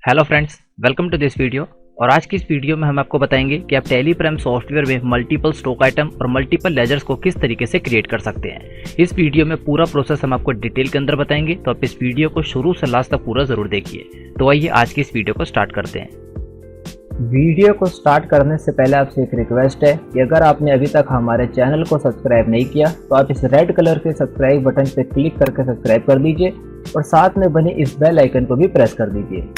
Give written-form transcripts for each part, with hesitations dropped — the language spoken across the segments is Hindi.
Hello friends, welcome to this video. और आज की इस वीडियो में हम आपको बताएंगे कि आप टैली प्राइम सॉफ्टवेयर में मल्टीपल स्टॉक आइटम और मल्टीपल लेजर्स को किस तरीके से क्रिएट कर सकते हैं। इस वीडियो में पूरा प्रोसेस हम आपको डिटेल के अंदर बताएंगे, तो आप इस वीडियो को शुरू से लास्ट तक पूरा जरूर देखिए। तो आइए आज की इस वीडियो को स्टार्ट करते हैं। वीडियो को स्टार्ट करने से पहले आपसे एक रिक्वेस्ट है कि अगर आपने अभी तक हमारे चैनल को सब्सक्राइब नहीं किया तो आप इस रेड कलर के सब्सक्राइब बटन पर क्लिक करके सब्सक्राइब कर दीजिए और साथ में बनी इस बेल आइकन को भी प्रेस कर दीजिए,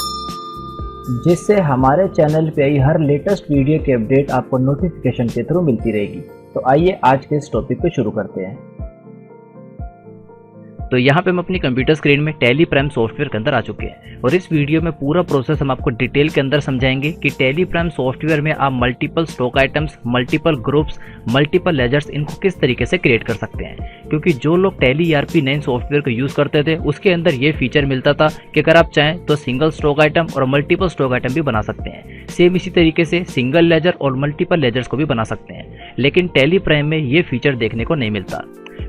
जिससे हमारे चैनल पे आई हर लेटेस्ट वीडियो की अपडेट आपको नोटिफिकेशन के थ्रू मिलती रहेगी। तो आइए आज के इस टॉपिक को शुरू करते हैं। तो यहाँ पे हम अपनी कंप्यूटर स्क्रीन में टैली प्राइम सॉफ्टवेयर के अंदर आ चुके हैं और इस वीडियो में पूरा प्रोसेस हम आपको डिटेल के अंदर समझाएंगे कि टैली प्राइम सॉफ्टवेयर में आप multiple stock items, multiple groups, multiple ledgers इनको किस तरीके से क्रिएट कर सकते हैं। क्योंकि जो लोग टैली ERP 9 सॉफ्टवेयर को यूज़ करते थे उसके अंदर ये फीचर मिलता था कि अगर आप चाहें तो सिंगल स्टॉक आइटम और मल्टीपल स्टॉक आइटम भी बना सकते हैं। सेम इसी तरीके से सिंगल लेजर और मल्टीपल लेजर्स को भी बना सकते हैं, लेकिन टैली प्राइम में ये फीचर देखने को नहीं मिलता।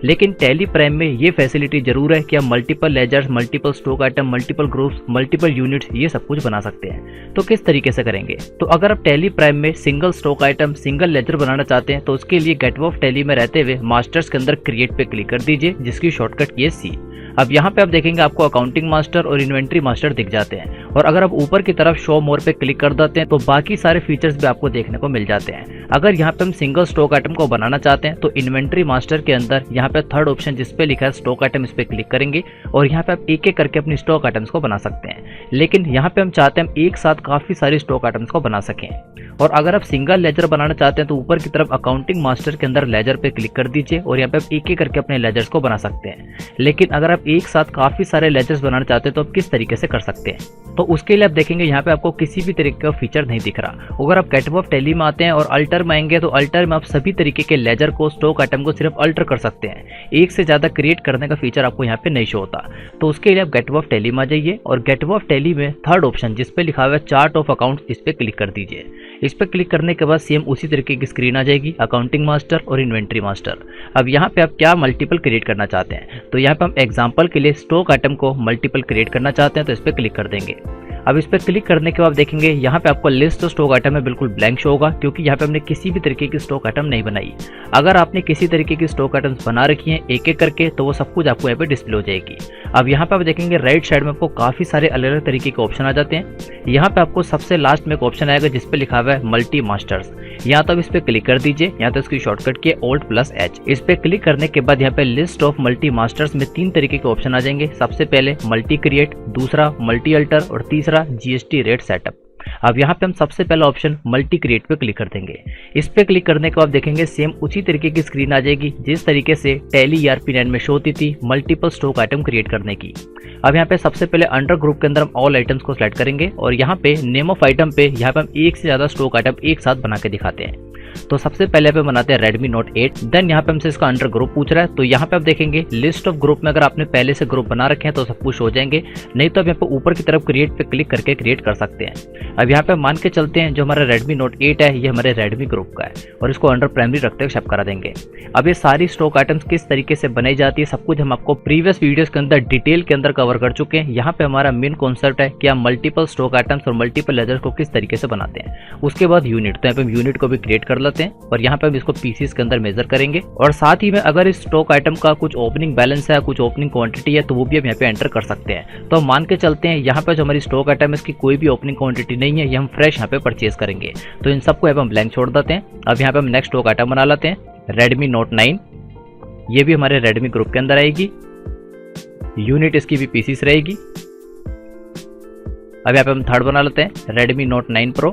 लेकिन टैली प्राइम में ये फैसिलिटी जरूर है कि आप multiple ledgers, multiple stock item, multiple groups, multiple units ये सब कुछ बना सकते हैं। तो किस तरीके से करेंगे? तो अगर आप टैली प्राइम में single stock item, single ledger बनाना चाहते हैं तो उसके लिए गेटवे ऑफ टैली में रहते हुए मास्टर्स के अंदर क्रिएट पे क्लिक कर दीजिए, जिसकी शॉर्टकट की है C। अब यहाँ पे आप देखेंगे आपको अकाउंटिंग मास्टर और इन्वेंट्री मास्टर दिख जाते हैं और अगर आप ऊपर की तरफ शो मोर पे क्लिक कर देते हैं तो बाकी सारे फीचर्स भी आपको देखने को मिल जाते हैं। अगर यहाँ पे हम सिंगल स्टॉक आइटम को बनाना चाहते हैं तो इन्वेंट्री मास्टर के अंदर यहाँ पे थर्ड ऑप्शन जिस पे लिखा है स्टॉक आइटम, इस पे क्लिक करेंगे और यहाँ पे आप एक एक करके अपनी स्टॉक आइटम्स को बना सकते हैं। लेकिन यहाँ पे हम चाहते हैं हम एक साथ काफी सारी स्टॉक आइटम्स को बना सकें। और अगर आप सिंगल लेजर बनाना चाहते हैं तो ऊपर की तरफ अकाउंटिंग मास्टर के अंदर लेजर पे क्लिक कर दीजिए और यहाँ पे आप एक एक करके अपने लेजर्स को बना सकते हैं। लेकिन अगर आप एक साथ काफी सारे लेजर्स बनाना चाहते हैं तो आप किस तरीके से कर सकते हैं? तो उसके लिए आप देखेंगे यहाँ पे आपको किसी भी तरीके का फीचर नहीं दिख रहा। अगर आप गेटवे ऑफ टैली में आते हैं और अल्टर में आएंगे तो अल्टर में आप सभी तरीके के लेजर को, स्टॉक आइटम को सिर्फ अल्टर कर सकते हैं। एक से ज्यादा क्रिएट करने का फीचर आपको यहाँ पे नहीं शो होता। तो उसके लिए आप गेटवे ऑफ टैली में आ जाइए और गेटवे ऑफ टैली में थर्ड ऑप्शन जिस पे लिखा हुआ है चार्ट ऑफ अकाउंट, इस पे क्लिक कर दीजिए। इस पे क्लिक करने के बाद सेम उसी तरीके की स्क्रीन आ जाएगी, अकाउंटिंग मास्टर और इन्वेंट्री मास्टर। अब यहाँ पे आप क्या मल्टीपल क्रिएट करना चाहते हैं? तो यहाँ पे हम एग्जांपल के लिए स्टॉक आइटम को मल्टीपल क्रिएट करना चाहते हैं तो इस पे क्लिक कर देंगे। अब इस पर क्लिक करने के बाद देखेंगे यहाँ पे आपको लिस्ट स्टॉक आइटम में बिल्कुल ब्लैंक शो होगा, क्योंकि यहाँ पे हमने किसी भी तरीके की स्टॉक आइटम नहीं बनाई। अगर आपने किसी तरीके की स्टॉक आइटम्स बना रखी हैं एक एक करके तो वो सब कुछ आपको यहाँ पे डिस्प्ले हो जाएगी। अब यहाँ पे आप देखेंगे राइट साइड में आपको काफी सारे अलग अलग तरीके के ऑप्शन आ जाते हैं। यहाँ पे आपको सबसे लास्ट में एक ऑप्शन आएगा जिसपे लिखा हुआ है मल्टी मास्टर्स। यहाँ तो इस पे क्लिक कर दीजिए। यहाँ तो इसकी शॉर्टकट की Alt+H। इस पे क्लिक करने के बाद यहाँ पे लिस्ट ऑफ मल्टी मास्टर्स में 3 तरीके के ऑप्शन आ जाएंगे। सबसे पहले मल्टी क्रिएट, दूसरा मल्टी अल्टर और तीसरा GST रेट सेटअप। अब यहाँ पे हम सबसे पहला ऑप्शन मल्टी क्रिएट पे क्लिक कर देंगे। इस पे क्लिक करने के बाद देखेंगे सेम उसी तरीके की स्क्रीन आ जाएगी जिस तरीके से टैली ERP 9 में शो होती थी मल्टीपल स्टॉक आइटम क्रिएट करने की। अब यहाँ पे सबसे पहले अंडर ग्रुप के अंदर हम ऑल आइटम्स को सिलेक्ट करेंगे और यहाँ पे नेम ऑफ आइटम पे यहाँ पे हम एक से ज्यादा स्टॉक आइटम एक साथ बना के दिखाते हैं। तो सबसे पहले पे बनाते हैं Redmi Note 8। देन यहाँ पे हमसे इसका अंडर ग्रुप पूछ रहा है, तो यहाँ पे आप देखेंगे लिस्ट ऑफ ग्रुप में अगर आपने पहले से ग्रुप बना रखे हैं तो सब कुछ हो जाएंगे, नहीं तो आप यहाँ पे ऊपर की तरफ क्रिएट पे क्लिक करके क्रिएट कर सकते हैं। अब यहाँ पे मान के चलते हैं जो हमारा Redmi Note 8 है ये हमारे Redmi ग्रुप का है और इसको अंडर प्राइमरी रखते हुए शिप करा देंगे। अब ये सारी स्टॉक आइटम्स किस तरीके से बनाई जाती है सब कुछ हम आपको प्रीवियस वीडियोस के अंदर डिटेल के अंदर कवर कर चुके हैं। यहाँ पे हमारा मेन कॉन्सेप्ट है कि हम मल्टीपल स्टॉक आइटम्स और मल्टीपल लेजर्स को किस तरीके से बनाते हैं। उसके बाद यूनिट, तो यहाँ पे हम यूनिट को भी क्रिएट कर लेते हैं और यहाँ पे हम इसको पीसीस के अंदर मेजर करेंगे और साथ ही में अगर इस स्टॉक आइटम का कुछ ओपनिंग बैलेंस है, कुछ ओपनिंग क्वांटिटी है तो वो भी हम यहाँ पे एंटर कर सकते हैं। तो हम मान के चलते हैं यहाँ पे जो हमारी स्टॉक आइटम है इसकी कोई भी ओपनिंग क्वांटिटी नहीं है, ये हम फ्रेश यहाँ पे परचेज करेंगे। तो इन सबको यहाँ पे हम ब्लैंक छोड़ देते हैं। अब यहाँ पे हम नेक्स्ट स्टॉक आइटम बना लेते हैं Redmi Note 9। ये भी हमारे Redmi ग्रुप के अंदर आएगी, यूनिट इसकी भी पीसीस रहेगी। अब यहाँ पे हम थर्ड बना लेते हैं Redmi Note 9 Pro।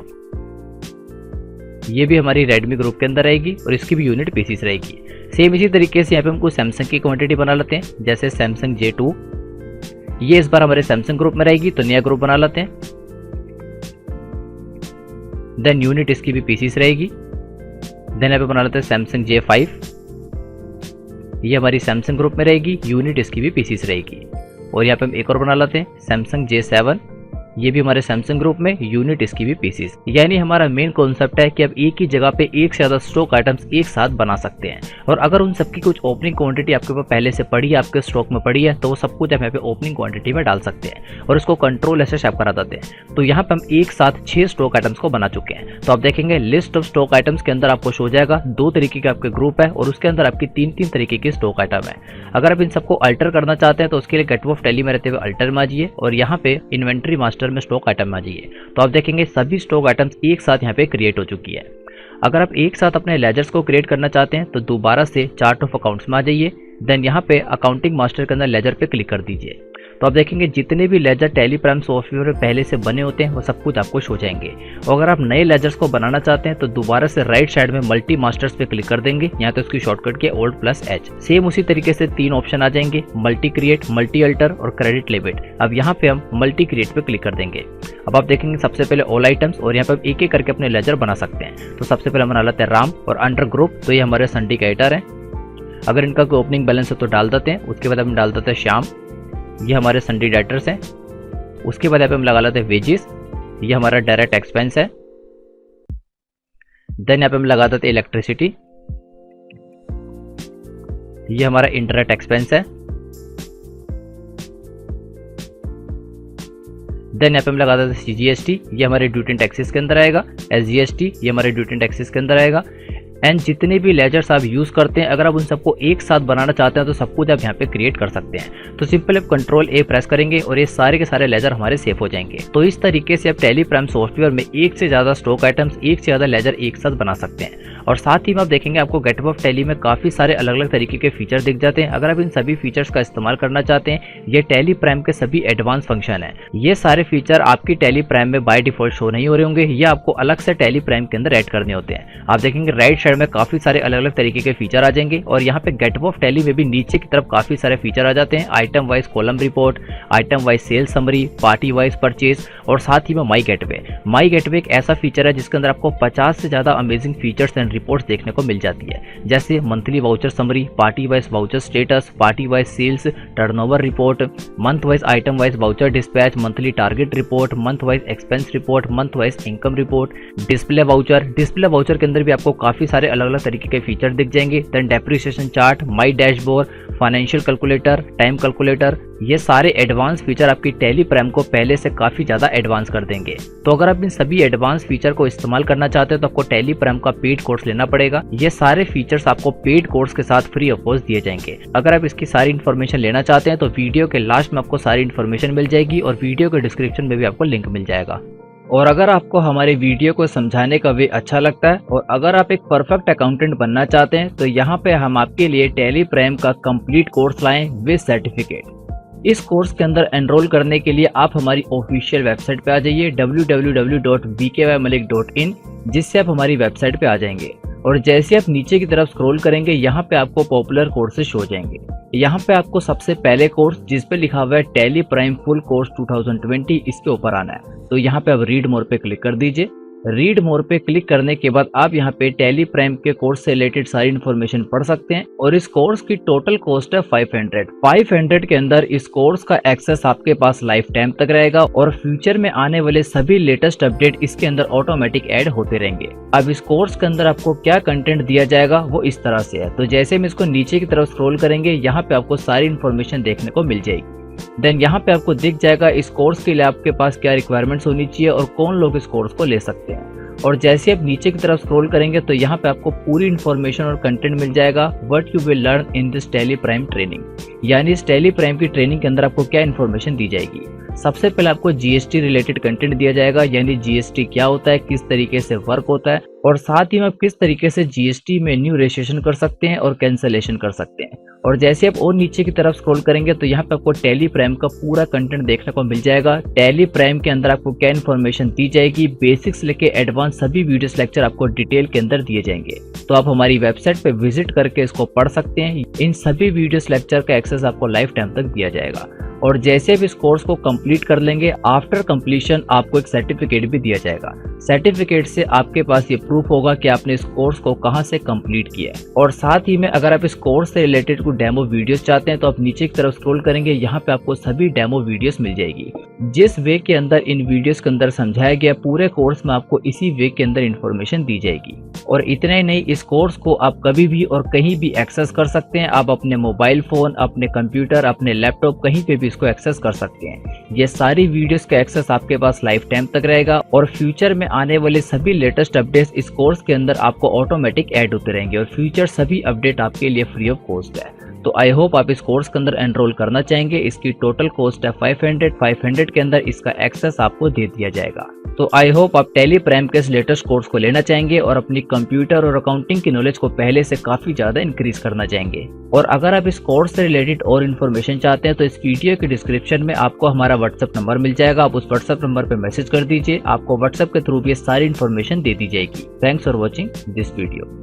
ये भी हमारी Redmi ग्रुप के अंदर आएगी और इसकी भी यूनिट पीसीस रहेगी। सेम इसी तरीके से यहाँ पे हमको सैमसंग की क्वांटिटी बना लेते हैं, जैसे Samsung J2। ये इस बार हमारे सैमसंग ग्रुप में रहेगी तो नया ग्रुप बना लेते हैं। देन यूनिट इसकी भी पीसीस रहेगी। देन यहाँ पे बना लेते हैं Samsung J5। ये हमारी सैमसंग ग्रुप में रहेगी, यूनिट इसकी भी पीसीस रहेगी। और यहाँ पे हम एक और बना लेते हैं Samsung J7। ये भी हमारे सैमसंग ग्रुप में, यूनिट इसकी भी पीसीस। यानी हमारा मेन कॉन्सेप्ट है कि आप एक ही जगह पे एक से ज्यादा स्टॉक आइटम्स एक साथ बना सकते हैं, और अगर उन सबकी कुछ ओपनिंग क्वांटिटी आपके पास पहले से पड़ी है, आपके स्टॉक में पड़ी है, तो वो सब कुछ आप यहाँ पे ओपनिंग क्वांटिटी में डाल सकते हैं और इसको कंट्रोल ऐसे शेप करा देते हैं। तो यहाँ पे हम एक साथ 6 स्टॉक आइटम्स को बना चुके हैं। तो आप देखेंगे लिस्ट ऑफ स्टॉक आइटम्स के अंदर आपको शो हो जाएगा 2 तरीके के आपके ग्रुप है और उसके अंदर आपकी 3-3 तरीके की स्टॉक आइटम है। अगर आप इन सबको अल्टर करना चाहते हैं तो उसके लिए गेटवे ऑफ टैली में रहते हुए अल्टर में आ जाइए और यहाँ पे इन्वेंट्री मास्टर में स्टॉक आइटम में आ जाइए। तो आप देखेंगे सभी स्टॉक आइटम्स एक साथ यहाँ पे क्रिएट हो चुकी है। अगर आप एक साथ अपने लेजर्स को क्रिएट करना चाहते हैं तो दोबारा से चार्ट ऑफ अकाउंट्स में आ जाइए, देन यहाँ पे अकाउंटिंग मास्टर के अंदर लेजर पे क्लिक कर दीजिए। तो आप देखेंगे जितने भी लेजर टैली प्राइम सॉफ्टवेयर में पहले से बने होते हैं वो सब कुछ आपको शो जाएंगे। और अगर आप नए लेजर्स को बनाना चाहते हैं तो दोबारा से राइट साइड में मल्टी मास्टर्स पे क्लिक कर देंगे, यहाँ तो इसकी शॉर्टकट की Alt+H। सेम उसी तरीके से 3 ऑप्शन आ जाएंगे, मल्टी क्रिएट, मल्टी अल्टर और क्रेडिट लिमिट। अब यहाँ पे हम मल्टी क्रिएट पे क्लिक कर देंगे। अब आप देखेंगे सबसे पहले ऑल आइटम्स और यहाँ पे आप एक एक करके अपने लेजर बना सकते हैं। तो सबसे पहले हम बना लेते हैं राम और अंडर ग्रुप, तो ये हमारे सिंडिकेटर है। अगर इनका कोई ओपनिंग बैलेंस है तो डाल देते हैं। उसके बाद हम डाल देते हैं श्याम, ये हमारे सिंडिकेटर्स हैं। उसके बाद यहाँ पे हम लगा लेते हैं वेजेस, ये हमारा डायरेक्ट एक्सपेंस है। देन यहाँ पे हम लगा देते हैं इलेक्ट्रिसिटी, ये हमारा इंटरनेट एक्सपेंस है। देन यहाँ पे हम लगा देते हैं CGST, ये हमारे ड्यूटी एंड टैक्सेस के अंदर आएगा। SGST ये हमारे ड्यूटी एंड टैक्सेस के अंदर आएगा। एंड जितने भी लेजर्स आप यूज करते हैं अगर आप उन सबको एक साथ बनाना चाहते हैं तो सब कुछ आप यहाँ पे क्रिएट कर सकते हैं। तो सिंपल आप Ctrl+A प्रेस करेंगे और ये सारे के सारे लेजर हमारे सेव हो जाएंगे। तो इस तरीके से आप टैली प्राइम सॉफ्टवेयर में एक से ज्यादा स्टॉक आइटम्स, एक से ज्यादा लेजर एक साथ बना सकते हैं। और साथ ही में आप देखेंगे आपको गेटवे ऑफ टैली में काफी सारे अलग अलग तरीके के फीचर दिख जाते हैं। अगर आप इन सभी फीचर्स का इस्तेमाल करना चाहते हैं, ये टैली प्राइम के सभी एडवांस फंक्शन है। ये सारे फीचर आपकी टैली प्राइम में बाय डिफॉल्ट शो नहीं हो रहे होंगे, ये आपको अलग से टैली प्राइम के अंदर ऐड करने होते हैं। आप देखेंगे राइट साइड में काफी सारे अलग अलग तरीके के फीचर आ जाएंगे और यहाँ पे गेटवे ऑफ टैली में भी नीचे की तरफ काफी सारे फीचर आ जाते हैं। Item wise column report, item wise sale summary, party wise purchase और साथ ही में माई गेटवे। माई गेटवे एक ऐसा फीचर है जिसके अंदर आपको 50 से ज्यादा अमेजिंग फीचर्स एंड रिपोर्ट्स देखने को मिल जाती है, जैसे monthly voucher summary, party wise voucher status, party wise sales turnover report, month wise item wise voucher dispatch, monthly target report, month wise expense report, month wise income report, display voucher. Display voucher के अंदर भी आपको काफी सारे अलग अलग तरीके के फीचर दिख जाएंगे। Then depreciation chart, my dashboard, financial calculator, time calculator, ये सारे एडवांस फीचर आपकी टैली प्राइम को पहले से काफी ज्यादा एडवांस कर देंगे। तो अगर आप इन सभी एडवांस फीचर को इस्तेमाल करना चाहते हैं तो आपको टैली प्राइम का पेड कोर्स लेना पड़ेगा। ये सारे फीचर्स आपको पेड कोर्स के साथ फ्री ऑफ कॉस्ट दिए जाएंगे। अगर आप इसकी सारी इन्फॉर्मेशन लेना चाहते हैं तो वीडियो के लास्ट में आपको सारी इन्फॉर्मेशन मिल जाएगी और वीडियो के डिस्क्रिप्शन में भी आपको लिंक मिल जाएगा। और अगर आपको हमारे वीडियो को समझाने का वे अच्छा लगता है और अगर आप एक परफेक्ट अकाउंटेंट बनना चाहते हैं तो यहाँ पे हम आपके लिए टैली प्राइम का कंप्लीट कोर्स लाएं विद सर्टिफिकेट। इस कोर्स के अंदर एनरोल करने के लिए आप हमारी ऑफिशियल वेबसाइट पे आ जाइए www.vkymalik.in, जिससे आप हमारी वेबसाइट पे आ जाएंगे। और जैसे आप नीचे की तरफ स्क्रॉल करेंगे यहाँ पे आपको पॉपुलर कोर्सेज शो जाएंगे। यहाँ पे आपको सबसे पहले कोर्स जिस पे लिखा हुआ है टैली प्राइम फुल कोर्स 2020, इसके ऊपर आना है। तो यहाँ पे आप रीड मोर पे क्लिक कर दीजिए। रीड मोर पे क्लिक करने के बाद आप यहाँ पे टैली प्राइम के कोर्स से रिलेटेड सारी इन्फॉर्मेशन पढ़ सकते हैं। और इस कोर्स की टोटल कॉस्ट है 500 के अंदर इस कोर्स का एक्सेस आपके पास लाइफ टाइम तक रहेगा और फ्यूचर में आने वाले सभी लेटेस्ट अपडेट इसके अंदर ऑटोमेटिक ऐड होते रहेंगे। अब इस कोर्स के अंदर आपको क्या कंटेंट दिया जाएगा वो इस तरह से है। तो जैसे हम इसको नीचे की तरफ स्क्रॉल करेंगे यहाँ पे आपको सारी इन्फॉर्मेशन देखने को मिल जाएगी। देन यहाँ पे आपको दिख जाएगा इस कोर्स के लिए आपके पास क्या रिक्वायरमेंट्स होनी चाहिए और कौन लोग इस कोर्स को ले सकते हैं। और जैसे आप नीचे की तरफ स्क्रॉल करेंगे तो यहाँ पे आपको पूरी इन्फॉर्मेशन और कंटेंट मिल जाएगा what you will learn in this tally prime training, यानी इस टैली प्राइम की ट्रेनिंग के अंदर आपको क्या इन्फॉर्मेशन दी जाएगी। सबसे पहले आपको जीएसटी रिलेटेड कंटेंट दिया जाएगा, यानी जीएसटी क्या होता है, किस तरीके से वर्क होता है और साथ ही में आप किस तरीके से जीएसटी में न्यू रजिस्ट्रेशन कर सकते हैं और कैंसलेशन कर सकते हैं। और जैसे आप और नीचे की तरफ स्क्रॉल करेंगे तो यहाँ पे आपको टैली प्राइम का पूरा कंटेंट देखने को मिल जाएगा। टैली प्राइम के अंदर आपको क्या इन्फॉर्मेशन दी जाएगी, बेसिक्स लेके एडवांस सभी वीडियोस लेक्चर आपको डिटेल के अंदर दिए जाएंगे। तो आप हमारी वेबसाइट पे विजिट करके इसको पढ़ सकते हैं। इन सभी वीडियोस लेक्चर का एक्सेस आपको लाइफ टाइम तक दिया जाएगा। और जैसे भी इस कोर्स को कंप्लीट कर लेंगे, आफ्टर कंप्लीशन आपको एक सर्टिफिकेट भी दिया जाएगा। सर्टिफिकेट से आपके पास ये प्रूफ होगा कि आपने इस कोर्स को कहां से कंप्लीट किया है। और साथ ही में अगर आप इस कोर्स से रिलेटेड कोई डेमो वीडियोस चाहते हैं तो आप नीचे की तरफ स्क्रॉल करेंगे, यहाँ पे आपको सभी डेमो वीडियोस मिल जाएगी। जिस वे के अंदर इन वीडियोस के अंदर समझाया गया, पूरे कोर्स में आपको इसी वे के अंदर इंफॉर्मेशन दी जाएगी। और इतना ही नहीं, इस कोर्स को आप कभी भी और कहीं भी एक्सेस कर सकते हैं। आप अपने मोबाइल फोन, अपने कंप्यूटर, अपने लैपटॉप, कहीं पे भी इसको एक्सेस कर सकते हैं। ये सारी वीडियोस का एक्सेस आपके पास लाइफ टाइम तक रहेगा और फ्यूचर में आने वाले सभी लेटेस्ट अपडेट्स इस कोर्स के अंदर आपको ऑटोमेटिक ऐड होते रहेंगे और फ्यूचर सभी अपडेट आपके लिए फ्री ऑफ कॉस्ट है। तो आई होप आप इस कोर्स के अंदर एनरोल करना चाहेंगे। इसकी टोटल कॉस्ट है 500 के अंदर इसका एक्सेस आपको दे दिया जाएगा। तो आई होप आप टैली प्राइम के इस लेटेस्ट कोर्स को लेना चाहेंगे और अपनी कंप्यूटर और अकाउंटिंग की नॉलेज को पहले से काफी ज्यादा इंक्रीज करना चाहेंगे। और अगर आप इस कोर्स से रिलेटेड और इन्फॉर्मेशन चाहते हैं तो इस वीडियो के डिस्क्रिप्शन में आपको हमारा व्हाट्सएप नंबर मिल जाएगा। आप उस व्हाट्सएप नंबर पर मैसेज कर दीजिए, आपको व्हाट्सएप के थ्रू भी सारी इन्फॉर्मेशन दे दी जाएगी। Thanks for watching this video.